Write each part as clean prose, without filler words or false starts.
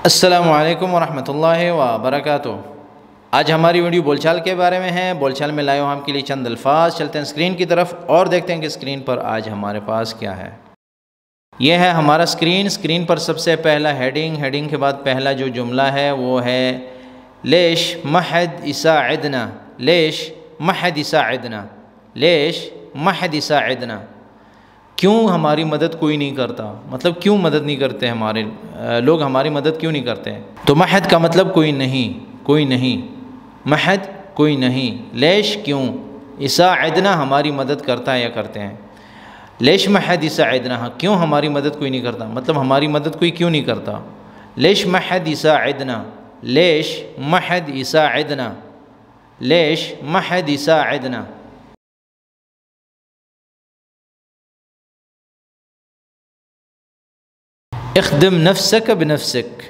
السلام علیکم ورحمۃ اللہ وبرکاتہ۔ آج ہماری ویڈیو بول چال کے بارے میں ہے۔ بول چال میں لائے ہوں ہم کے لیے چند الفاظ۔ چلتے ہیں اسکرین کی طرف اور دیکھتے ہیں کہ اسکرین پر آج ہمارے پاس کیا ہے۔ یہ ہے ہمارا اسکرین۔ اسکرین پر سب سے پہلا ہیڈنگ کے بعد پہلا جو جملہ ہے وہ ہے لیش محد یساعدنا، لیش محد یساعدنا، لیش محد یساعدنا، کیوں ہماری مدد کوئی نہیں کرتا، مطلب کیوں مدد نہیں کرتے ہمارے لوگ، ہماری مدد کیوں نہیں کرتے ہیں۔ تو محد کا مطلب کوئی نہیں، کوئی نہیں، محد کوئی نہیں، لیش کیوں، یساعدنا ہماری مدد کرتا ہے یا کرتے ہیں، لیش محد یساعدنا کیوں ہماری مدد کوئی نہیں کرتا، مطلب ہماری مدد کوئی کیوں نہیں کرتا۔ لیش محد یساعدنا، لیش محد یساعدنا، لیش محد یساعدنا۔ اخدم نفسك بنفسك،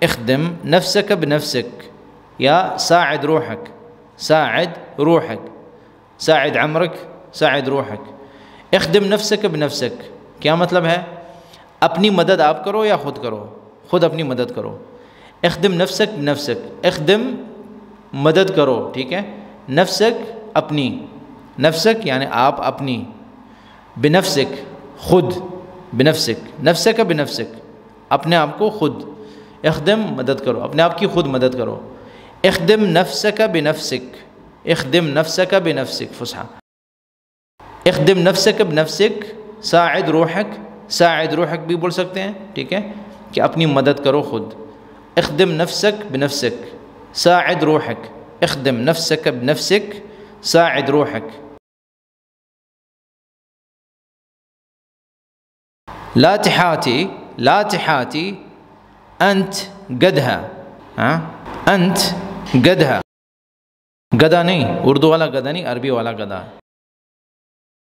اخدم نفسك بنفسك، یا ساعد روحك، ساعد روحك، ساعد عمرك، ساعد روحك۔ اخدم نفسك بنفسك کیا مطلب ہے؟ اپنی مدد آپ کرو یا خود کرو، خود اپنی مدد کرو۔ اخدم نفسك بنفسك، اخدم مدد کرو، ٹھیک ہے، نفسک اپنی، نفسک یعنی آپ اپنی، بنفسک خود، بنفسک، نفسک بنفسک اپنے آپ کو خود، اخدم مدد کرو، اپنے آپ کی خود مدد کرو۔ اخدم نفسک بنفسک، اخدم نفسک بنفسک فصحى۔ اخدم نفسک بنفسک، ساعد روحک، ساعد روحک بھی بول سکتے ہیں، ٹھیک ہے، کہ اپنی مدد کرو خود۔ اخدم نفسک بنفسک، ساعد روحک، اخدم نفسک بنفسک، ساعد روحک۔ لا تحاتي، لا تحاتي انت گدھا، انت گدھا، گدھا نہیں، اردو والا گدھا نہیں، عربی والا گدھا۔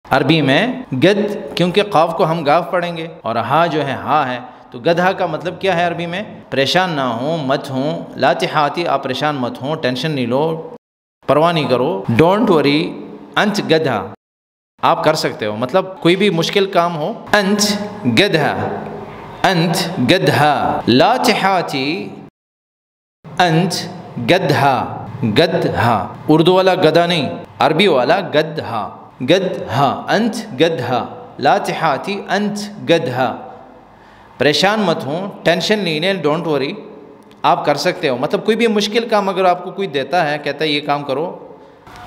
عربی میں گد کیونکہ قاف کو ہم گاف پڑھیں گے اور ہا جو ہے ہا ہے، تو گدھا کا مطلب کیا ہے عربی میں؟ پریشان نہ ہوں، مت ہوں، لا تحاتی آپ پریشان مت ہوں، ٹینشن نہیں لو، پرواہ نہیں کرو، ڈونٹ وری، انت گدھا آپ کر سکتے ہو، مطلب کوئی بھی مشکل کام ہو، انت گدھا، انت گدھا، لا تحاتی انت گدھا، گدھا، اردو والا گدھا نہیں، عربی والا گدھا، گدھا، انت گدھا، لا تحاتی انت گدھا، پریشان مت ہوں، ٹینشن نہیں لیں، ڈونٹ وری، آپ کر سکتے ہو، مطلب کوئی بھی مشکل کام اگر آپ کو کوئی دیتا ہے، کہتا ہے یہ کام کرو،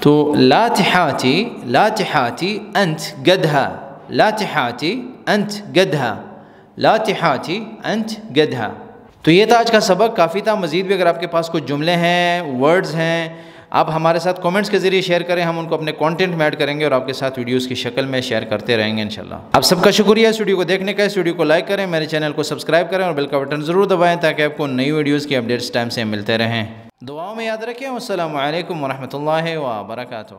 تو لا تحاتی، لا تحاتی انت گدھا، لا تحاتی انت گدھا، لا تحاتی انت گدھا۔ تو یہ تھا آج کا سبق، کافی تھا، مزید بھی اگر آپ کے پاس کچھ جملے ہیں، ورڈز ہیں، آپ ہمارے ساتھ کومنٹس کے ذریعے شیئر کریں، ہم ان کو اپنے کانٹینٹ میں ایڈ کریں گے اور آپ کے ساتھ ویڈیوز کی شکل میں شیئر کرتے رہیں گے انشاءاللہ۔ آپ سب کا شکریہ اس ویڈیو کو دیکھنے کا، اس ویڈیو کو لائک کریں، میرے چینل کو سبسکرائب کریں اور بیل کا بٹن ضرور دبائیں تاکہ آپ کو نئی ویڈیوز کی اپڈیٹس ٹائم سے ملتے رہیں۔ دعاؤں میں یاد رکھیں۔ السلام علیکم ورحمۃ اللہ وبرکاتہ۔